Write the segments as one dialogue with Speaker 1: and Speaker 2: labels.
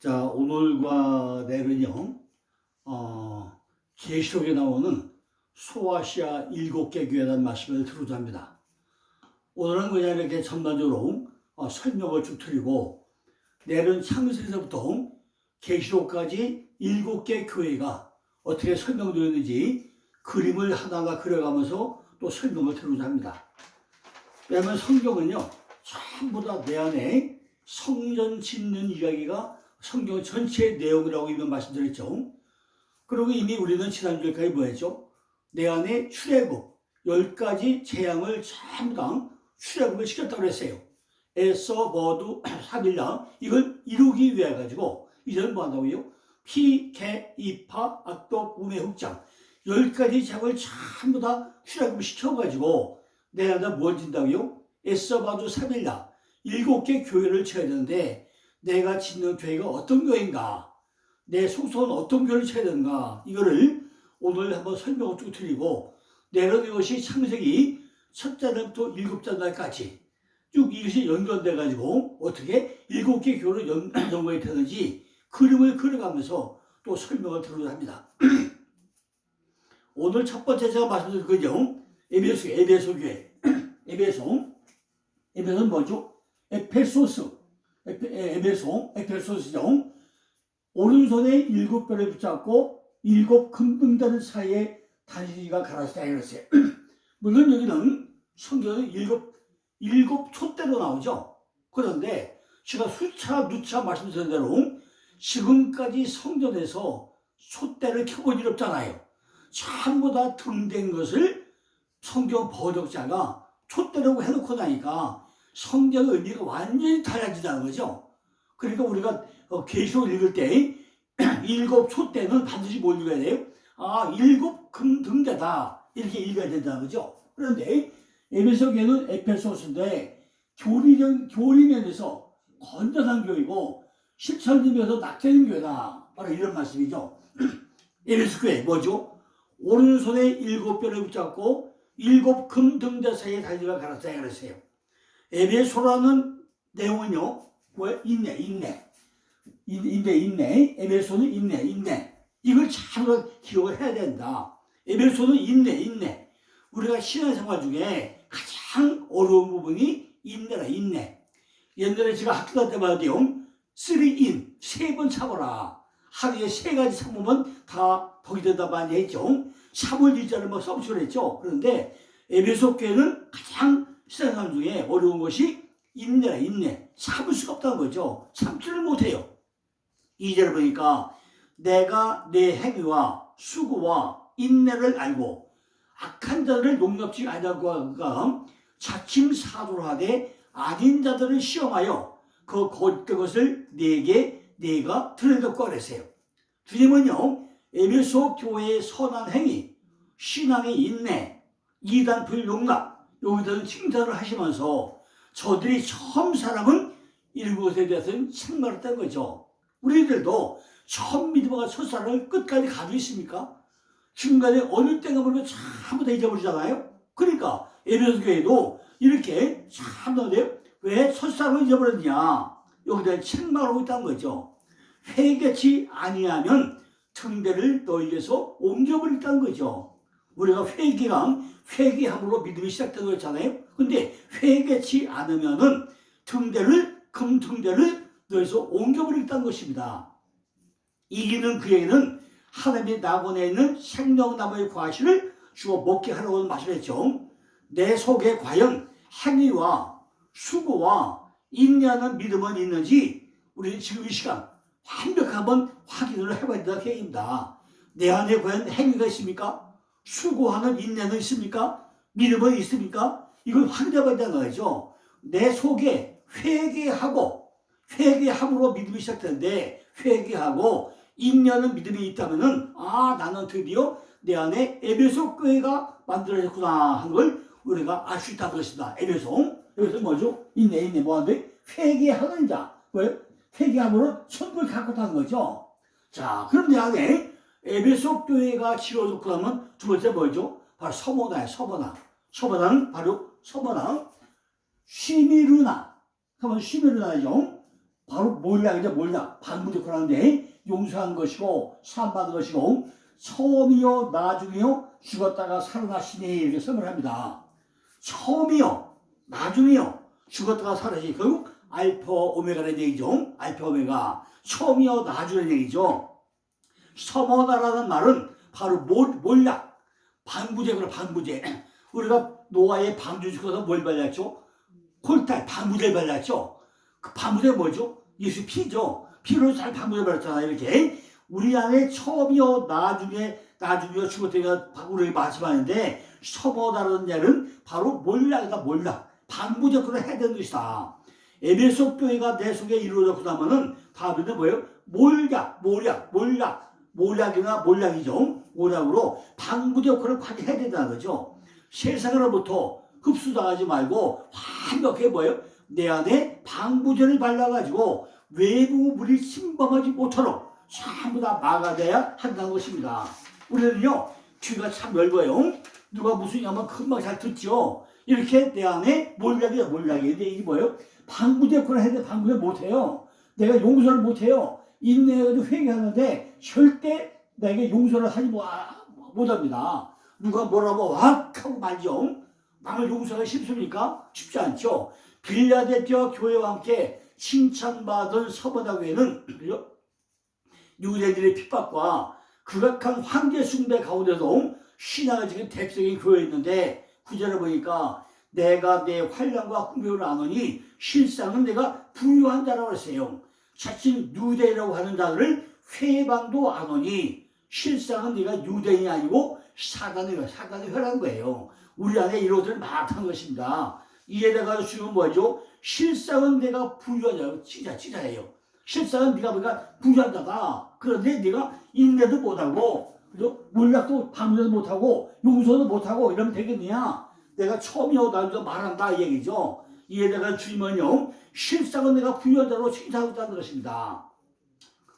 Speaker 1: 자, 오늘과 내일은요, 계시록에 나오는 소아시아 7개 교회에 대한 말씀을 드리고자 합니다. 오늘은 그냥 이렇게 전반적으로 설명을 쭉 드리고, 내일은 창세기서부터 계시록까지 7개 교회가 어떻게 설명되었는지 그림을 하나하나 그려가면서 또 설명을 드리고자 합니다. 왜냐하면 성경은요, 전부 다 내 안에 성전 짓는 이야기가 성경 전체의 내용이라고 이미 말씀드렸죠. 그리고 이미 우리는 지난주에까지 뭐 했죠? 내 안에 출애굽 10가지 재앙을 전부 다 출애굽을 시켰다고 했어요. 에서 버두 사빌라 이걸 이루기 위해 가지고 이제는 뭐 한다고요? 피, 개, 이파, 악독, 우매, 흑장 10가지 재앙을 전부 다 출애굽을 시켜가지고 내 안에 뭘 진다고요? 에서 버두 사빌라 7개 교회를 쳐야 되는데 내가 짓는 교회가 어떤 교회인가, 내 속성은 어떤 교회를 쳐야 되는가, 이거를 오늘 한번 설명을 쭉 드리고, 내려온 이것이 창세기 첫째 날부터 7째 날까지 쭉 이것이 연결돼 가지고 어떻게 7개 교회를 연결이 되는지 그림을 그려가면서 또 설명을 드리려 합니다. 오늘 첫 번째 제가 말씀드릴 거죠. 에베소 교회. 에베소는 뭐죠? 에페소스죠. 오른손에 7뼈를 붙잡고 7 금등대를 사이에 다리가 갈아지다 이랬어요. 물론 여기는 성경에 7 촛대로 나오죠. 그런데 제가 수차 누차 말씀드린 대로 지금까지 성전에서 촛대를 켜본 일 없잖아요. 전부 다 등된 것을 성경 번역자가 촛대라고 해놓고 나니까 성경의 의미가 완전히 달라지다는 거죠. 그러니까 우리가 계시록 읽을 때 7 촛대는 반드시 뭘 읽어야 돼요? 7 금등대다 이렇게 읽어야 된다는 거죠. 그런데 에베소 교회는 에페소스인데 교리면에서 건전한 교회고 실천이면서 낙태된 교회다. 바로 이런 말씀이죠. 에베소 교회 뭐죠? 오른손에 7뼈를 붙잡고 7 금등대 사이에 다리가 갈았다 그랬어요. 에베소라는 내용은요, 뭐야? 인내. 에베소는 인내. 이걸 잘 기억을 해야 된다. 에베소는 인내. 우리가 신앙생활 중에 가장 어려운 부분이 인내라, 인내. 옛날에 제가 학교 다닐 때마다요, 3in, 3번 참아라. 하루에 3가지 참으면 다 덕이 된다 많이 했죠. 3월 1자를 막 써붙이려 했죠. 그런데 에베소 교회는 가장 신앙생활 중에 어려운 것이 인내라, 참을 수가 없다는 거죠. 참지를 못해요. 2절을 보니까 내가 내 행위와 수고와 인내를 알고 악한 자들을 용납지 아니하고 자칭 사도를 하되 악인 자들을 시험하여 그것을 내가 드러냈고 그랬어요. 주님은요, 에베소 교회의 선한 행위, 신앙의 인내, 이단 불용납 여기서는 칭찬을 하시면서 저들이 처음 사랑은 이것에 대해서는 책망했다는 거죠. 우리들도 처음 믿음과 첫사랑을 끝까지 가지고 있습니까? 중간에 어느 때가 모르면 전부 다 잊어버리잖아요. 그러니까 에베소 교회도 이렇게 참는데 왜 첫사랑을 잊어버렸냐, 여기에 대한 책망을 하고 있다는 거죠. 회개치 아니하면 등대를 너희에게서 옮겨버리겠다는 거죠. 우리가 회개함으로 믿음이 시작되는 거잖아요. 근데 회개치 않으면은 금등대를 너희에서 옮겨버리겠다는 것입니다. 이기는 그에게는 하나님의 낙원에 있는 생명나무의 과실을 주어 먹게 하라고 말씀했죠. 내 속에 과연 행위와 수고와 인내하는 믿음은 있는지 우리는 지금 이 시간 완벽히 한번 확인을 해봐야 된다는 계획입니다. 내 안에 과연 행위가 있습니까? 수고하는 인내는 있습니까? 믿음은 있습니까? 이걸 확인해봐야 된다는 거죠. 내 속에 회개함으로 믿음이 시작되는데, 회개하고 인내하는 믿음이 있다면은 나는 드디어 내 안에 에베소 교회가 만들어졌구나 하는 걸 우리가 알 수 있다는 것입니다. 에베소 뭐죠? 인내 뭐하는데? 회개하는 자. 왜? 회개함으로 선을 갖고 타는 거죠. 자, 그럼 내 안에 에베소 교회가 지어졌고 나면 두 번째 뭐죠? 바로 서머나는 바로 서머나. 쉬미르나죠. 바로 몰락이죠. 몰락. 방부제권 하는데 용서한 것이고 사함받은 것이고 처음이요 나중이요 죽었다가 살아나시니 이렇게 설명합니다. 처음이요 나중이요 죽었다가 살아나시니 결국 알파 오메가라는 얘기죠. 알파 오메가 처음이요 나중이라는 얘기죠. 서머다라는 말은 바로 몰락 방부제구나. 방부제. 우리가 노아의 방주 죽어서 뭘 발랐죠? 콜탈 방부제를 발랐죠. 그 방부제가 뭐죠? 예수 피죠. 피로 잘 방부제 발랐잖아요. 이렇게 우리 안에 처음이요 나중이요 죽었다가 우리 말씀하는데 서머다라는 말은 바로 몰락이다. 몰락 방부제구나 해야 되는 것이다. 에베소 교회가 내 속에 이루어졌고 나면은 다음에는 뭐예요? 몰락이나 몰락이죠. 몰락으로 방부제 역할을 꼭 해야 된다는 거죠. 세상으로부터 흡수당하지 말고 완벽하게 뭐예요? 내 안에 방부제를 발라가지고 외부 물이 침범하지 못하도록 전부 다 막아내야 한다는 것입니다. 우리는요 귀가 참 넓어요. 누가 무슨 얘기하면 금방 잘 듣죠. 이렇게 내 안에 몰락이야. 근데 이게 뭐예요? 방부제 역할을 해야 돼. 방부제 못해요. 내가 용서를 못해요. 인내해가지고 회개하는데 절대 내게 용서를 하지 못합니다. 누가 뭐라고 확 하고 말죠. 남을 용서하기 쉽습니까? 쉽지 않죠. 빌라델피아 교회와 함께 칭찬받은 서머다 교회는 유대인들의 핍박과 극악한 황제 숭배 가운데도 신앙을 지킨 대표적인 교회였는데 구절을 보니까 내가 내 환난과 궁핍을 아노니 실상은 내가 부유한 자라고 했어요. 자칭 유대인이라고 하는 자들을 회방도 안 오니 실상은 네가 유대인이 아니고 사단의 회라는 거예요. 우리 안에 이런 것들이 많다는 것입니다. 이에다가 지금 뭐죠? 실상은 내가 부유한 자라고 찌자예요. 실상은 네가 부유한 자다. 그런데 네가 인내도 못하고 몰락도 방문도 못하고 용서도 못하고 이러면 되겠느냐? 내가 처음이요 나도 말한다 이 얘기죠. 이에다가 주님은요 실상은 내가 부유한 자로 칭찬하고 있다는 것입니다.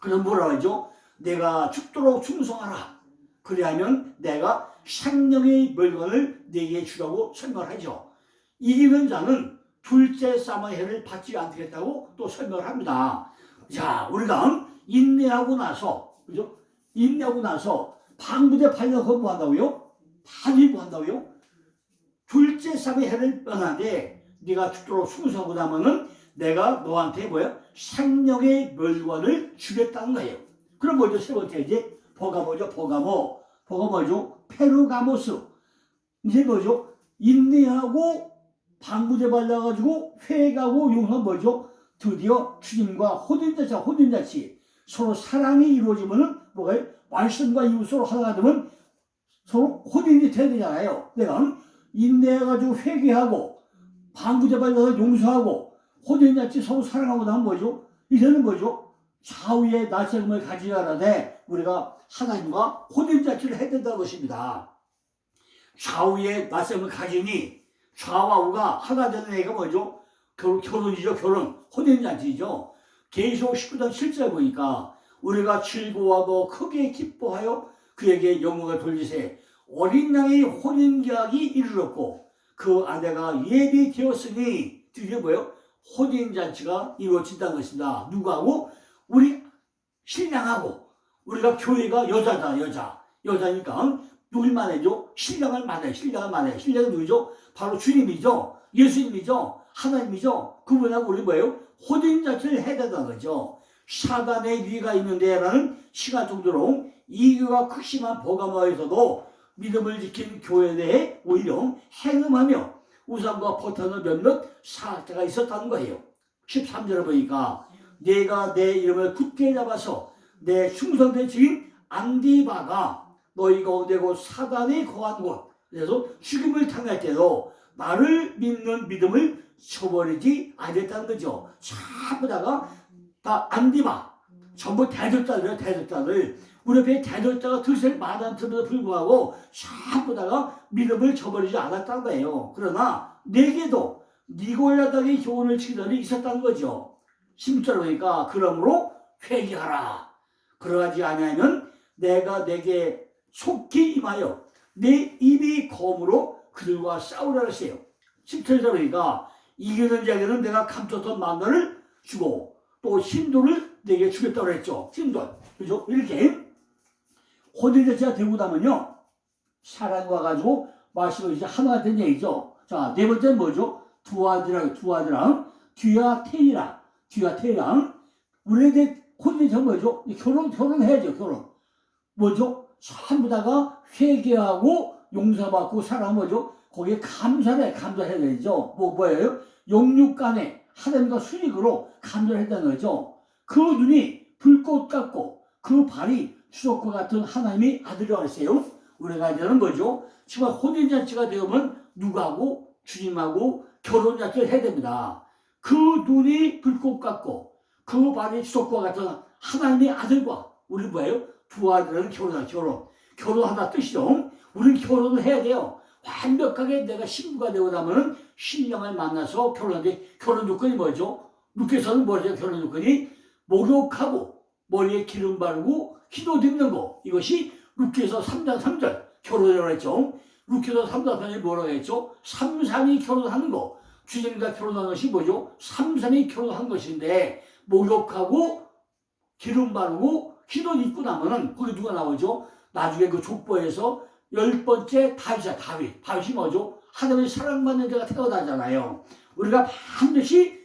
Speaker 1: 그럼 뭐라고 하죠? 내가 죽도록 충성하라. 그리하면 내가 생명의 멸관을 내게 주라고 설명하죠. 이기는 자는 둘째 싸움의 해를 받지 않겠다고 또 설명을 합니다. 자, 우리가 인내하고 나서, 그죠? 인내하고 나서 방부제 발려서 뭐 한다고요? 다시 뭐 한다고요? 둘째 싸움의 해를 떠나되 네가 죽도록 충성하고 나면은 내가 너한테 뭐야? 생명의 멸관을 주겠다는 거예요. 그럼 뭐죠? 세 번째 이제 버가모죠. 버가 뭐죠? 페르가모스. 이제 뭐죠? 인내하고 방부제 발라가지고 회개하고 용서는 뭐죠? 드디어 주님과 혼인잔치 서로 사랑이 이루어지면은 뭐가요? 말씀과 이웃으로 하나가 되면 서로 혼인이 돼야 되잖아요. 내가 인내해가지고 회개하고 방부제 발라서 용서하고 혼인잔치 서로 사랑하고 나면 뭐죠? 이제는 뭐죠? 좌우의 낯섦을 가지려는데 우리가 하나님과 혼인잔치를 해야 된다는 것입니다. 좌우의 낯섦을 가지니 좌와 우가 하나 되는 애가 뭐죠? 결혼이죠. 혼인잔치죠. 계시록 19장 7절 보니까 우리가 즐거워하고 크게 기뻐하여 그에게 영광을 돌리세. 어린 양의 혼인계약이 이르렀고 그 아내가 예비되었으니 드디어 뭐예요? 혼인잔치가 이루어진다는 것입니다. 누구하고? 우리 신랑하고. 우리가 교회가 여자니까 누굴 만나죠? 신랑을 만나요. 신랑은 누구죠? 바로 주님이죠. 예수님이죠. 하나님이죠. 그분하고 우리 뭐예요? 혼인잔치를 해야 된다는 거죠. 사단의 위가 있는데라는 시간 정도로 이교가 극심한 버가모에서도 믿음을 지킨 교회에 대해 오히려 행음하며 우상과 포탄을 몇몇 사학자가 있었다는 거예요. 13절을 보니까 내가 내 이름을 굳게 잡아서 내 충성된 증인 안디바가 너희 가운데 곧 사단이 거한 곳 그래서 죽임을 당할 때도 나를 믿는 믿음을 저버리지 않았다는 거죠. 전부 다가 다 안디바 전부 대적자들 우리 앞에 대적자가 드슬 많았음에도 불구하고 전부 다가 믿음을 저버리지 않았다는 거예요. 그러나 내게도 니골라닥의 교훈을 치더니 있었다는 거죠. 10절 보니까 그러므로 회개하라. 그러하지 아니하면 내가 내게 속히 임하여 내 입이 검으로 그들과 싸우라 했어요. 17절 보니까 이기는 자에게는 내가 감췄던 만나를 주고 또 신도를 내게 주겠다고 그랬죠. 신도. 그죠? 이렇게 혼인잔치가 되고 나면요. 사랑과 가지고 마시고 이제 하나가 된 얘기죠. 자, 네 번째는 뭐죠? 두 아들랑 뒤와 태이랑 우리 이제 혼인잔치가 뭐죠? 결혼해야죠. 결혼. 뭐죠? 전부 다가 회개하고 용서받고 사랑 뭐죠? 거기에 감사해야 되죠. 뭐예요? 영육간에 하나님과 순익으로 감사를 했다는 거죠. 그 눈이 불꽃 같고 그 발이 추석과 같은 하나님의 아들이라고 했어요. 우리가 이제는 뭐죠? 지금 혼인잔치가 되면 누구하고 주님하고 결혼잔치를 해야 됩니다. 그 눈이 불꽃 같고 그 발이 추석과 같은 하나님의 아들과 우리 뭐예요? 두 아들은 결혼하다 뜻이죠. 우리는 결혼을 해야 돼요. 완벽하게 내가 신부가 되고 나면 신랑을 만나서 결혼하는데 결혼 조건이 뭐죠? 누께서는 뭐죠? 결혼 조건이 목욕하고 머리에 기름 바르고 희도 듬는 거. 이것이 루키에서 3장 3절 결혼이라고 했죠. 루키에서 3장 3절이 뭐라고 했죠? 3, 3이 결혼하는 거. 주님과 결혼하는 것이 뭐죠? 3, 3이 결혼한 것인데 목욕하고 기름 바르고 희도 입고 나면은 거기 누가 나오죠? 나중에 그 족보에서 10번째 다윗이 뭐죠? 하나님의 사랑받는 자가 태어나잖아요. 우리가 반드시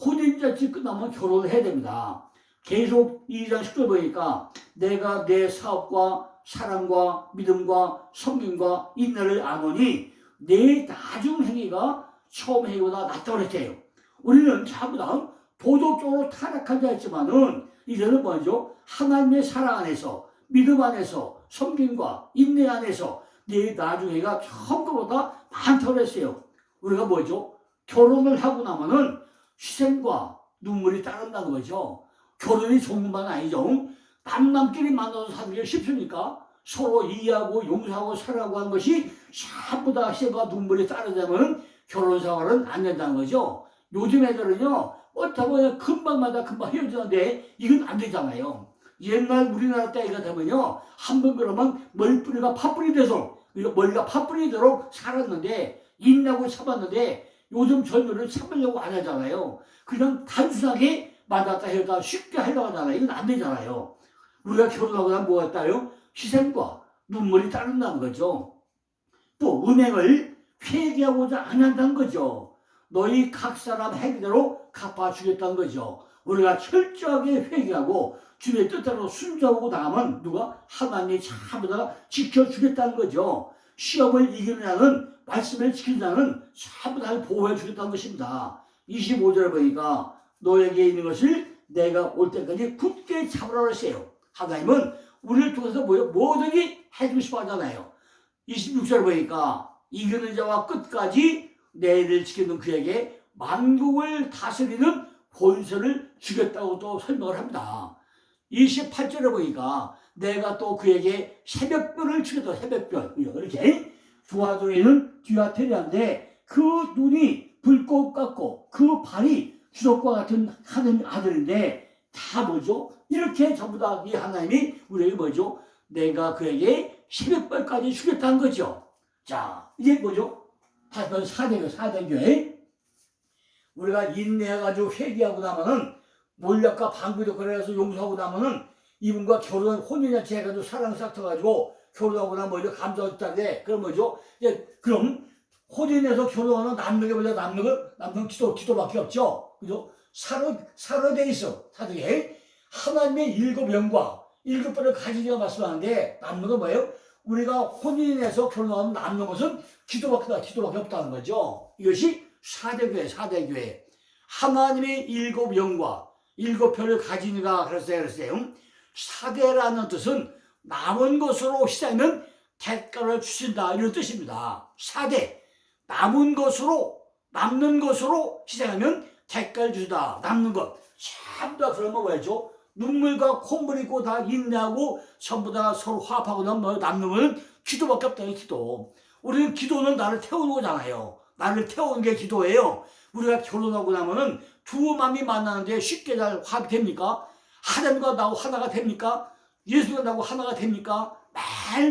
Speaker 1: 혼인잔치 끝나면 결혼을 해야 됩니다. 계속 2장 10절 보니까 내가 내 사업과 사랑과 믿음과 섬김과 인내를 아노니 내 나중 행위가 처음 행위보다 낫다고 그랬대요. 우리는 전부 다 도덕적으로 타락한 자였지만은 이제는 뭐죠? 하나님의 사랑 안에서 믿음 안에서 섬김과 인내 안에서 내 나중 행위가 처음보다 많다고 그랬어요. 우리가 뭐죠? 결혼을 하고 나면은 희생과 눈물이 따른다는 거죠. 결혼이 좋은 것만 아니죠. 남끼리 만나서 사는 게 쉽습니까? 서로 이해하고 용서하고 사랑하고 하는 것이 전부 다 희생과 눈물이 따르자면 결혼 생활은 안 된다는 거죠. 요즘 애들은요, 어떻게 금방 헤어지는데 이건 안 되잖아요. 옛날 우리나라 때가 되면요, 한 번 그러면 머리뿌리가 팥뿌리 돼서, 머리가 팥뿌리 되도록 살았는데, 인내하고 참았는데, 요즘 젊은이는 참으려고 안 하잖아요. 그냥 단순하게 만났다 헤어졌다 쉽게 하려고 하잖아요. 이건 안 되잖아요. 우리가 결혼하고 나면 뭐가 있다요? 희생과 눈물이 따른다는 거죠. 또 은행을 회개하고자 안 한다는 거죠. 너희 각 사람 행위대로 갚아주겠다는 거죠. 우리가 철저하게 회개하고 주님의 뜻대로 순종하고 나가면 누가? 하나님이 전부 다 지켜주겠다는 거죠. 시험을 이기는 자는 말씀을 지키는 자는 전부 다 보호해 주겠다는 것입니다. 25절에 보니까 너에게 있는 것을 내가 올 때까지 굳게 잡으라고 했어요. 하나님은 우리를 통해서 뭐든지 해주고 싶어 하잖아요. 26절에 보니까 이기는 자와 끝까지 내일을 지키는 그에게 만국을 다스리는 권세를 주겠다고 또 설명을 합니다. 28절에 보니까 내가 또 그에게 새벽별을 주겠다. 새벽별. 이렇게 두아도에는 뒤아테리아인데 그 눈이 불꽃 같고 그 발이 주석과 같은 하나님 아들인데 다 뭐죠? 이렇게 전부 다 이 하나님이 우리에게 뭐죠? 내가 그에게 새벽별까지 주겠다는 거죠. 자, 이제 뭐죠? 다시 번 4대 교회. 우리가 인내해가지고 회개하고 나면은 몰약과 방비도 그래서 용서하고 나면은 이분과 결혼, 혼인잔치 해가지고 사랑 싹 터가지고 결혼하고 나면 뭐죠? 감사했다는데, 그럼 뭐죠? 이제, 그럼 혼인해서 결혼하면 남는 게 뭐죠? 남는 기도밖에 없죠? 그죠? 사로 돼 있어. 사도에. 하나님의 7영과 7번을 가지기가 말씀하는데, 남는 건 뭐예요? 우리가 혼인해서 결혼하면 남는 것은 기도밖에 없다는 거죠. 이것이 4대 교회. 하나님의 7영과 7편을 가지니가 그랬어요. 4대라는 뜻은 남은 것으로 시작하면 대가를 주신다 이런 뜻입니다. 4대 남는 것으로 시작하면 대가를 주다. 남는 것 전부 다 그러면 뭐죠? 눈물과 콧물 있고 다 인내하고 전부 다 서로 화합하고 나면 남는 것은 기도밖에 없다는 기도. 우리는 기도는 나를 태우는 거잖아요. 나를 태우는 게 기도예요. 우리가 결혼하고 나면은 두 마음이 만나는데 쉽게 잘 화합이 됩니까? 하나님과 나하고 하나가 됩니까? 예수가 나하고 하나가 됩니까?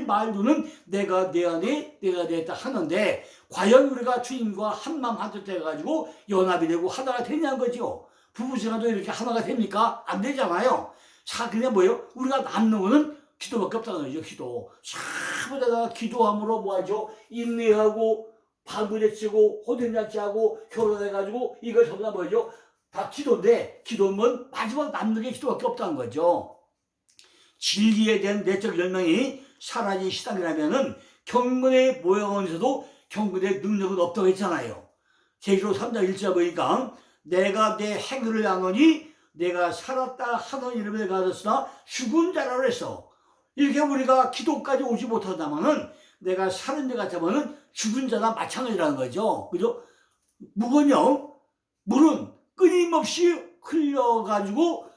Speaker 1: 말로는 내가 내 안에 내가 되었다 하는데 과연 우리가 주님과 한마음 한뜻 돼가지고 연합이 되고 하나가 되냐는 거죠. 부부생활도 이렇게 하나가 됩니까? 안 되잖아요. 자, 그냥 뭐예요? 우리가 남는 거는 기도밖에 없다는 거죠. 기도. 참에다가 기도함으로 뭐하죠? 인내하고 방부제치고 호든잔치하고 결혼해가지고 이걸 전부 다 뭐죠? 다 기도인데 기도는 마지막 남는 게 기도밖에 없다는 거죠. 진리에 대한 내적 열망이 사라진 시당이라면은 경건의 모형원에서도 경건의 능력은 없다고 했잖아요. 제기로 3장 1절 보니까 내가 내 행위를 향하니 내가 살았다 하는 이름을 가졌으나 죽은 자라 그랬어. 이렇게 우리가 기도까지 오지 못한다면은 내가 사는 자 같으면은 죽은 자나 마찬가지라는 거죠. 그죠? 물은요, 물은 끊임없이 흘려가지고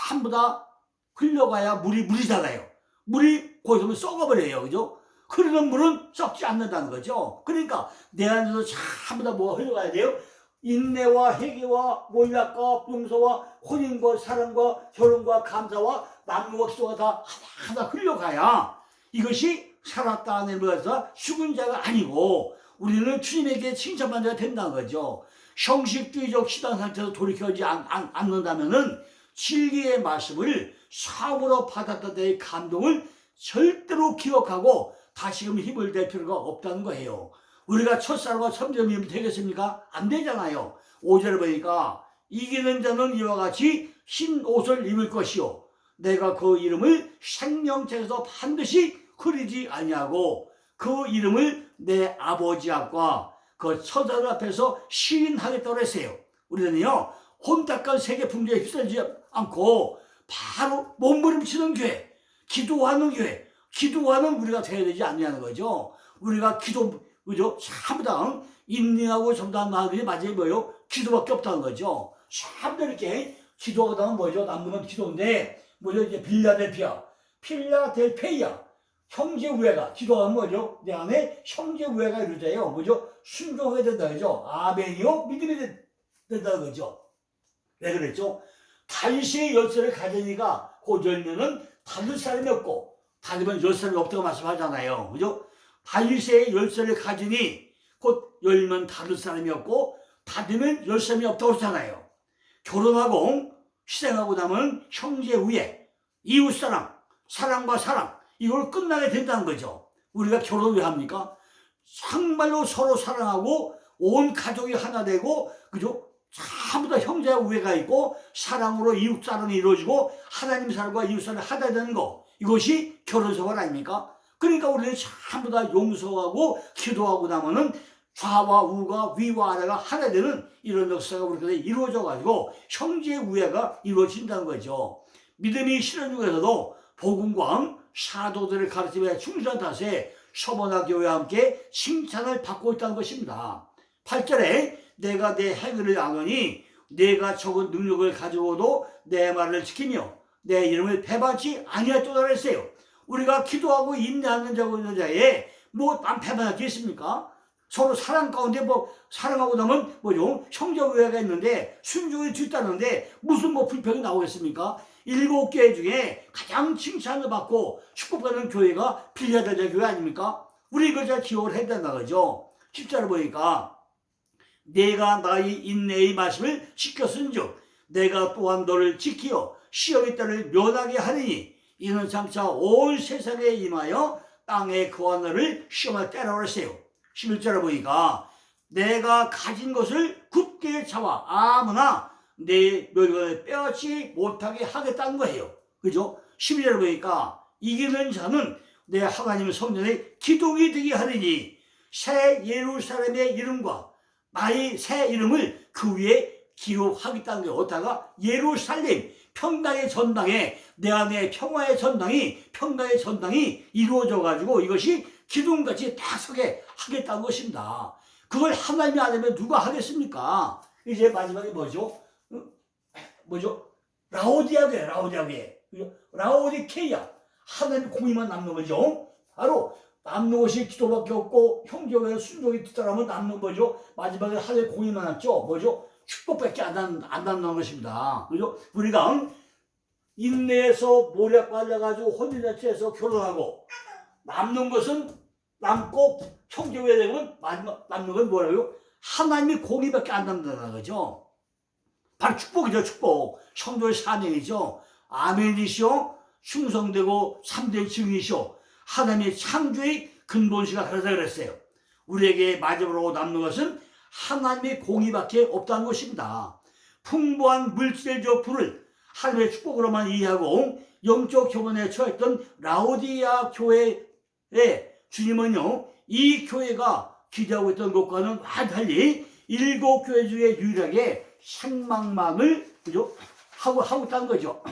Speaker 1: 전부 다 흘려가야 물이잖아요. 물이 거기서 썩어버려요. 그죠? 흐르는 물은 썩지 않는다는 거죠. 그러니까 내 안에서 전부 다 뭐가 흘러가야 돼요? 인내와 회개와 몰락과 용서와 혼인과 사랑과 결혼과 감사와 남무와 기도가 다 하나하나 흘러가야 이것이 살았다 하는 것에서 죽은 자가 아니고 우리는 주님에게 칭찬받는 자가 된다는 거죠. 형식주의적 시단 상태에서 돌이켜지 않는다면은 진리의 말씀을 사고로 받았던 데의 감동을 절대로 기억하고 다시금 힘을 낼 필요가 없다는 거예요. 우리가 첫사랑과 천점이면 되겠습니까? 안 되잖아요. 5절을 보니까 이기는 자는 이와 같이 흰 옷을 입을 것이요 내가 그 이름을 생명책에서 반드시 흐리지 아니하고 그 이름을 내 아버지 앞과 그 처자들 앞에서 시인하겠다고 했어요. 우리는요 혼탁한 세계 풍조에 휩쓸리지 않고 바로 몸부림치는 교회, 기도하는 교회, 기도하는 우리가 되어야 되지 않냐는 거죠. 우리가 기도, 그죠? 전부 다 인내하고 전담 마음이 마지막에 뭐예요? 기도밖에 없다는 거죠. 전부 이렇게 기도하다 보면 뭐죠? 남는 건 기도인데, 뭐죠? 이제 필라델피아, 형제 우애가, 기도하면 뭐죠? 내 안에 형제 우애가 이루어져요. 뭐죠? 순종하게 된다, 그죠? 아멘이요? 믿음이 된다는 거죠. 왜 그랬죠? 다윗의 열쇠를 가지니까 그 열매는 닫을 사람이 없고, 닫으면 열 사람이 없다고 말씀하잖아요. 그죠? 다윗의 열쇠를 가지니 곧 열면 닫을 사람이 없고 닫으면 열 사람이 없다고 그러잖아요. 결혼하고 희생하고 나면 형제 우애, 이웃사랑, 사랑과 사랑 이걸 끝나게 된다는 거죠. 우리가 결혼 왜 합니까? 정말로 서로 사랑하고 온 가족이 하나 되고 그죠? 전부 다 형제와 우애가 있고 사랑으로 이웃사랑이 이루어지고 하나님 사랑과 이웃사랑이 하나 되는 거 이것이 결혼생활 아닙니까? 그러니까 우리는 전부 다 용서하고 기도하고 나면은 좌와 우가 위와 아래가 하나 되는 이런 역사가 우리가 이루어져 가지고 형제의 우애가 이루어진다는 거죠. 믿음이 실현 중에서도 복음과 사도들의 가르침에 충실한 탓에 서머나 교회와 함께 칭찬을 받고 있다는 것입니다. 8절에 내가 내 행위를 악하니 내가 적은 능력을 가지고도 내 말을 지키며 내 이름을 배반치 아니하였도다 그랬어요. 우리가 기도하고 인내하는 자에 뭐 안 배반하겠습니까? 서로 사랑 가운데 뭐 사랑하고 나면 뭐죠? 형제 우애가 있는데 순종이 뒤따르는데 무슨 뭐 불평이 나오겠습니까? 7교회 중에 가장 칭찬을 받고 축복받는 교회가 빌라델피아 교회 아닙니까? 우리 이걸 잘 기억을 해야 된다 그죠? 10절을 보니까 내가 나의 인내의 말씀을 지켰은즉 내가 또한 너를 지키어 시험의 때를 면하게 하리니 이는 장차 온 세상에 임하여 땅에 그와 너를 시험할 때라고 했어요. 11절을 보니까 내가 가진 것을 굳게 잡아 아무나 내 멸관을 빼앗지 못하게 하겠다는 거예요. 그죠? 12절을 보니까 이기는 자는 내 하나님 성전의 기둥이 되게 하리니 새 예루살렘의 이름과 나의 새 이름을 그 위에 기록하겠다는 게 어디다가 예루살렘 평강의 전당에 내 안에 평화의 전당이 이루어져 가지고 이것이 기둥같이 딱 서게 하겠다는 것입니다. 그걸 하나님이 안 하면 누가 하겠습니까? 이제 마지막에 뭐죠? 라오디아게 라오디케이아 하나님 공의만 남는 거죠. 바로 남는 것이 기도밖에 없고 형제와 순종이 뒤따르면 남는 거죠. 마지막에 하나님 공의만 남죠. 뭐죠? 축복밖에 안 남는 것입니다. 그죠? 우리가 인내에서 모략 받아가지고 혼인잔치에서 결혼하고 남는 것은 남고 형제가 되면 마지막 남는 건 뭐라고요? 하나님의 공의밖에 안 남는다는 거죠. 바로 축복이죠. 축복. 성도의 사명이죠. 아멘이시오. 충성되고 참된 증이시오. 하나님의 창조의 근본시가 가르쳐 그랬어요. 우리에게 마지막으로 남는 것은 하나님의 공의밖에 없다는 것입니다. 풍부한 물질적 부를 하나님의 축복으로만 이해하고 영적 교만에 처했던 라오디아 교회의 주님은요, 이 교회가 기대하고 있던 것과는 완전히 달리 7교회 중에 유일하게 생망망을 그죠? 하고 있다는 거죠.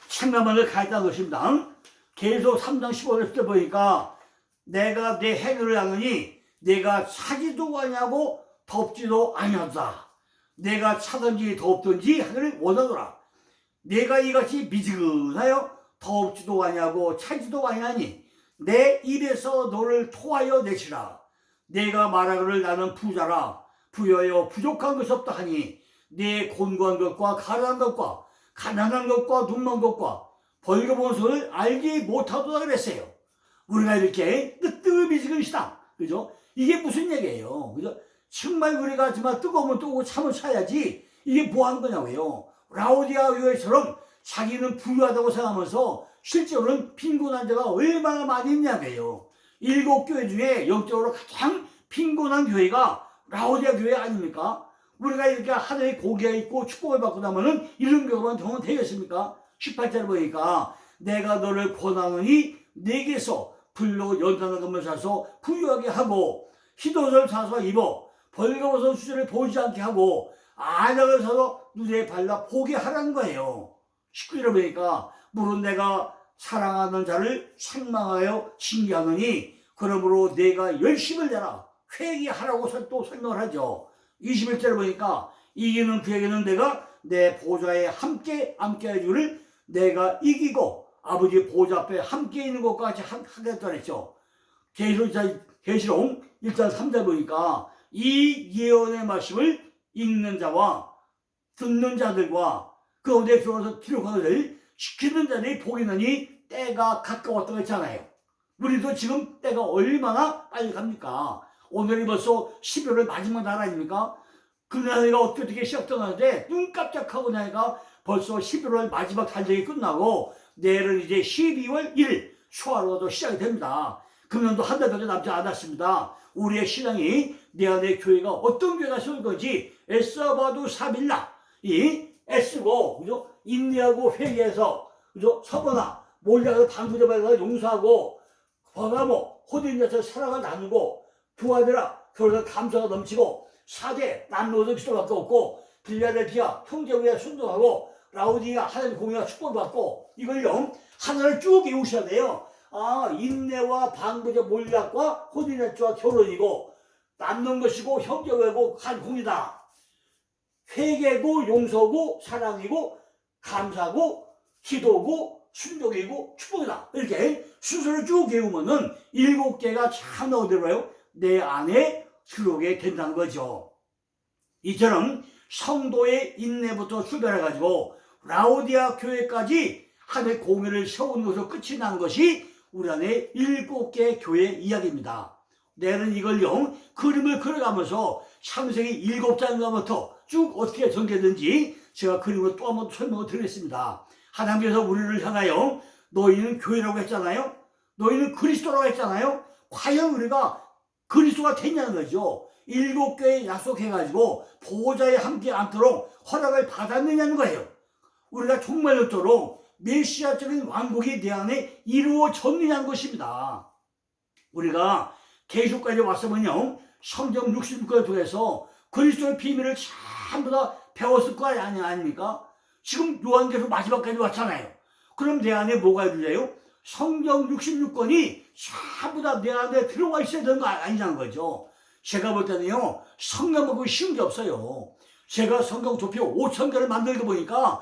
Speaker 1: 생망망을 가했다는 것입니다. 계속 3장 15절 보니까 내가 내 행위를 하느니 내가 차지도 아니하고 덥지도 아니하다. 내가 차든지 덥든지 하기를 원하노라. 내가 이같이 미지근하여 덥지도 아니하고 차지도 아니하니 내 입에서 너를 토하여 내시라. 내가 말하기를 나는 부자라. 부여하여 부족한 것이 없다 하니 내 곤고한 것과 가난한 것과 가난한 것과 눈먼 것과 벌거벗은 손을 알지 못하도다 그랬어요. 우리가 이렇게 뜨뜻미지근시다. 그죠? 이게 무슨 얘기예요? 그죠? 정말 우리가 정말 뜨거우면 뜨거워 참을 차야지 이게 뭐 하는 거냐고요. 라오디아 교회처럼 자기는 부유하다고 생각하면서 실제로는 빈곤한 자가 얼마나 많이 있냐고요. 7교회 중에 영적으로 가장 빈곤한 교회가 라오디아 교회 아닙니까? 우리가 이렇게 하늘에 고기가 있고 축복을 받고 나면은 이런 경우만 정말 되겠습니까? 18절 보니까 내가 너를 권하느니 내게서 불로 연단한 것을 사서 부유하게 하고 흰옷을 사서 입어 벌거벗은 수저를 보이지 않게 하고 안약을 사서 눈에 발라 보게 하라는 거예요. 19절을 보니까 물은 내가 사랑하는 자를 책망하여 징계하느니 그러므로 내가 열심을 내라 회개하라고 또 설명을 하죠. 21절을 보니까 이기는 그에게는 내가 내 보좌에 함께 해주기를 내가 이기고 아버지 보좌 앞에 함께 있는 것과 같이 하겠다 그랬죠. 계시록 1장 3절 보니까 이 예언의 말씀을 읽는 자와 듣는 자들과 그 가운데 들어가서 기록하기를 지키는 자들이 복이 있느니 때가 가까웠다고 했잖아요. 우리도 지금 때가 얼마나 빨리 갑니까? 오늘이 벌써 12월 마지막 날 아닙니까? 그 나이가 어떻게 시작되는데 눈 깜짝하고 나니까 벌써 11월 마지막 달력이 끝나고 내일은 이제 12월 1일 초하루가 시작이 됩니다. 금년도 한 달밖에 남지 않았습니다. 우리의 신앙이 내 안에 교회가 어떤 교회가 세울 건지 애써봐도 3일나 이 애쓰고 그죠? 인내하고 회개해서 그죠? 서거나 몰려가서 방부제발에서 용서하고 범하고 호든에서 사랑을 나누고 두아들아 교회에서 감사가 넘치고 4대 남로도 기도밖에 없고 빌라델피아 형제교회 순종하고 라오디아 하나님 공의와 축복받고 이걸요 하나를 쭉 외우셔야 돼요. 인내와 방부제 몰락과 호든에서와 결혼이고 남는 것이고 형제교회고 한 공이다. 회개고 용서고 사랑이고 감사고 기도고 순종이고 축복이다. 이렇게 순서를 쭉 외우면은 7개가 참 어디로요? 내 안에 들어오게 된다는 거죠. 이처럼 성도의 인내부터 출발해가지고 라오디아 교회까지 하나님의 공의를 세우는 것으로 끝이 난 것이 우리 안에 7개 교회 이야기입니다. 내는 이걸요 그림을 그려가면서 창세기 7장부터 쭉 어떻게 전개되는지 제가 그림으로 또 한번 설명을 드리겠습니다. 하나님께서 우리를 향하여 너희는 교회라고 했잖아요. 너희는 그리스도라고 했잖아요. 과연 우리가 그리스도가 됐냐는 거죠. 7교회 약속해가지고 보호자에 함께 앉도록 허락을 받았느냐는 거예요. 우리가 정말로도록 메시아적인 왕국이 내 안에 이루어졌느냐는 것입니다. 우리가 계속까지 왔으면요 성경 66권을 통해서 그리스도의 비밀을 전부 다 배웠을 거 아닙니까? 지금 요한계시록 마지막까지 왔잖아요. 그럼 내 안에 뭐가 있는데요? 성경 66권이 전부 다 내 안에 들어가 있어야 되는 거 아니냐는 거죠. 제가 볼 때는요 성경 보고 쉬운 게 없어요. 제가 성경 도표 5,000개를 만들다 보니까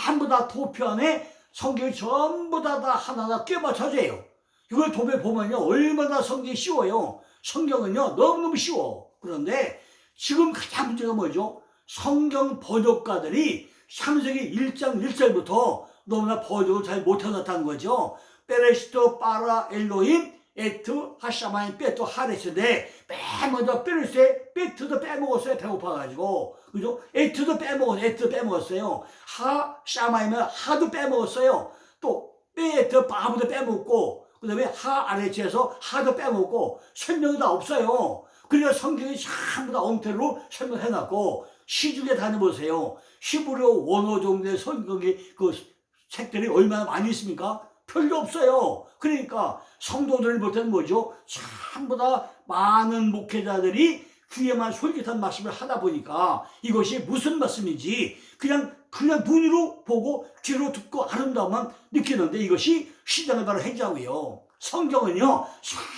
Speaker 1: 전부 다 도표 안에 성경이 전부 다 하나하나 꿰맞춰져요. 이걸 도표에 보면요 얼마나 성경이 쉬워요. 성경은요 너무너무 쉬워. 그런데 지금 가장 문제가 뭐죠? 성경 번역가들이 창세기 1장 1절부터 너무나 번역을 잘 못해놨다는 거죠. 베레시토 파라 엘로힘 에트 하샤마인 베토 하레스인데 맨 먼저 베르세 베트도 빼먹었어요. 배고파가지고. 그죠? 에트도 빼먹었어요. 에트 빼먹었어요. 하샤마이면 하도 빼먹었어요. 또 베트 바브도 빼먹고 그 다음에 하아레츠에서 하도 빼먹고 설명이 다 없어요. 그러니까 성경이 전부 다 엉터리로 설명해놨고 시중에 다녀보세요. 히브리어 원어 정도의 성경이 그 책들이 얼마나 많이 있습니까? 별로 없어요. 그러니까 성도들 볼 때는 뭐죠? 전부 다 많은 목회자들이 귀에만 솔깃한 말씀을 하다 보니까 이것이 무슨 말씀인지 그냥 눈으로 보고 귀로 듣고 아름다움만 느끼는데 이것이 시장을 바로 행자고요. 성경은요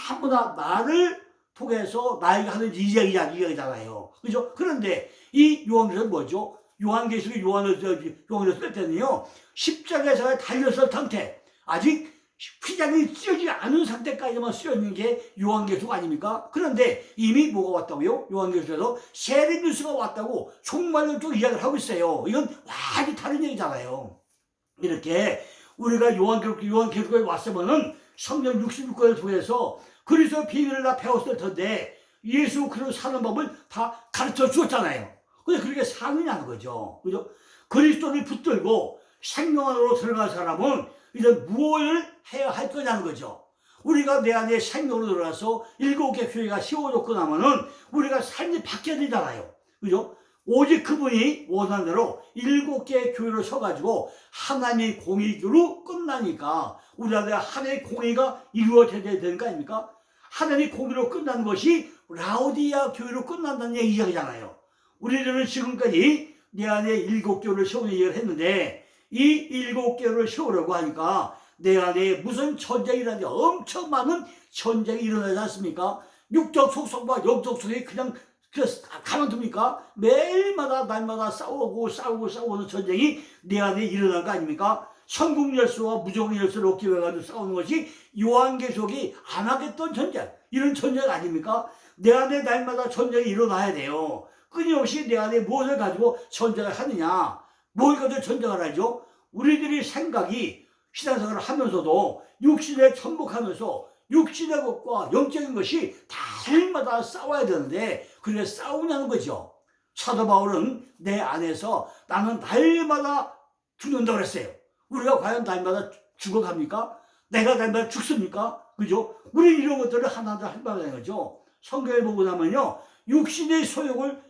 Speaker 1: 전부 다 나를 통해서 나에게 하는 이야기잖아요. 그죠? 그런데 이 요한계시록은 뭐죠? 요한계시록 요한계시록 뺄 때는요 십자가에서 달렸을 상태 아직 휘장이 찢어지지 않은 상태까지만 쓰여있는 게 요한계시록 아닙니까? 그런데 이미 뭐가 왔다고요? 요한계시록에서 세례 뉴스가 왔다고 종말론 쪽 이야기를 하고 있어요. 이건 완전히 다른 얘기잖아요. 이렇게 우리가 요한계시록에 왔으면은 성경 66권을 통해서 그리스도의 비밀을 다 배웠을 텐데 예수 그리스도 사는 법을 다 가르쳐 주었잖아요. 근데 그렇게 사느냐는 거죠. 그죠? 그리스도를 붙들고 생명 안으로 들어간 사람은 이제 무엇을 해야 할 거냐는 거죠. 우리가 내 안에 생명으로 들어가서 7개 교회가 세워졌고 나면은 우리가 삶이 바뀌어야 되잖아요. 그죠? 오직 그분이 원하는 대로 7개의 교회로 서가지고 하나님의 공의로 끝나니까 우리한테 하나님의 공의가 이루어져야 되는 거 아닙니까? 하나님의 공의로 끝나는 것이 라오디아 교회로 끝난다는 이야기잖아요. 우리들은 지금까지 내 안에 7교회를 세우는 얘기를 했는데 이 7개월을 세우려고 하니까 내 안에 무슨 전쟁이 일어나지 엄청 많은 전쟁이 일어나지 않습니까? 육적 속성과 영적 속성이 그냥 가만둡니까? 매일마다 날마다 싸우는 전쟁이 내 안에 일어난 거 아닙니까? 천국 열쇠와 무조건 열쇠를 얻기 위해 가지고 싸우는 것이 요한계시록이 안 하겠던 전쟁, 이런 전쟁 아닙니까? 내 안에 날마다 전쟁이 일어나야 돼요. 끊임없이 내 안에 무엇을 가지고 전쟁을 하느냐? 뭘 가지고 전쟁을 하죠? 우리들이 생각이 신앙생활을 하면서도 육신에 천복하면서 육신의 것과 영적인 것이 날마다 싸워야 되는데 그래 싸우냐는 거죠. 사도 바울은 내 안에서 나는 날마다 죽는다고 그랬어요. 우리가 과연 날마다 죽어갑니까? 내가 날마다 죽습니까? 그죠? 우리 이런 것들을 하나하나 한다는 거죠. 성경에 보고 나면요 육신의 소욕을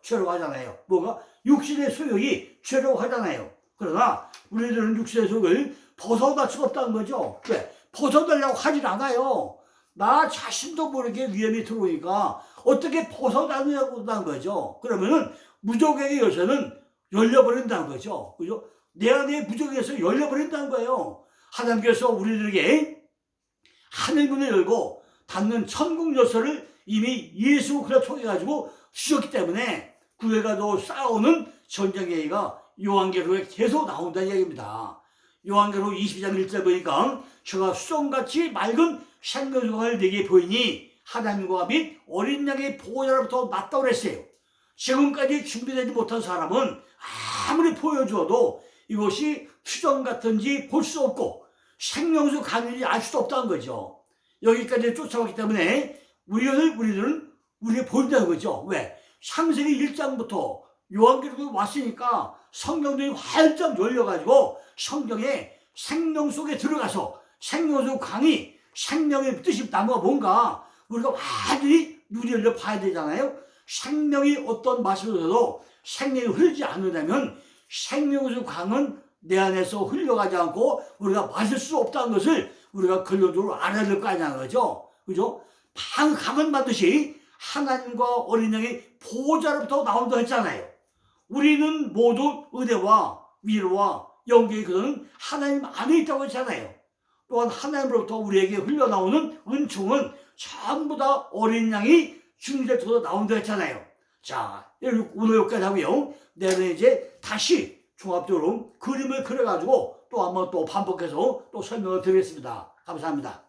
Speaker 1: 죄로하잖아요. 뭐가? 육신의 소욕이 죄로하잖아요. 그러나 우리들은 육신의 소욕을 벗어날 수가 없다는 거죠. 왜? 벗어나려고 하질 않아요. 나 자신도 모르게 위험이 들어오니까 어떻게 벗어나느냐고 하는 거죠. 그러면은 무적의 열쇠는 열려버린다는 거죠. 그죠? 내 안에 무적의 열쇠가 열려버린다는 거예요. 하나님께서 우리들에게 하늘문을 열고 닫는 천국 열쇠를 이미 예수 그리스도 통해 가지고 주셨기 때문에 구해가도 싸우는 전쟁 얘기가 요한계시록에 계속 나온다는 얘기입니다. 요한계시록 22장 1절 보니까 저가 수정같이 맑은 생명수강을 내게 보이니 하나님과 및 어린 양의 보호자로부터 났다고 그랬어요. 지금까지 준비되지 못한 사람은 아무리 보여주어도 이것이 수정 같은지 볼 수 없고 생명수 강인지 알 수도 없다는 거죠. 여기까지 쫓아왔기 때문에 우리들은 우리가 보인다는 거죠. 왜? 창세기 1장부터 요한계시록에 왔으니까 성경들이 활짝 열려가지고 성경에 생명 속에 들어가서 생명 속 강이 생명의 뜻이 나무가 뭔가 우리가 완전히 눈이 열려 봐야 되잖아요. 생명이 어떤 맛으로도 생명이 흐르지 않으려면 생명 속 강은 내 안에서 흘러가지 않고 우리가 마실 수 없다는 것을 우리가 근본적으로 알아야 될 거 아니냐는 거죠. 그죠? 강은 반드시 하나님과 어린 양의 보호자로부터 나온다고 했잖아요. 우리는 모두 은혜와 위로와 영광의 그는 하나님 안에 있다고 했잖아요. 또한 하나님으로부터 우리에게 흘러나오는 은총은 전부 다 어린 양이 중재를 통해서 나온다고 했잖아요. 자, 오늘 여기까지 하고요. 내일은 이제 다시 종합적으로 그림을 그려가지고 또 한번 또 반복해서 또 설명을 드리겠습니다. 감사합니다.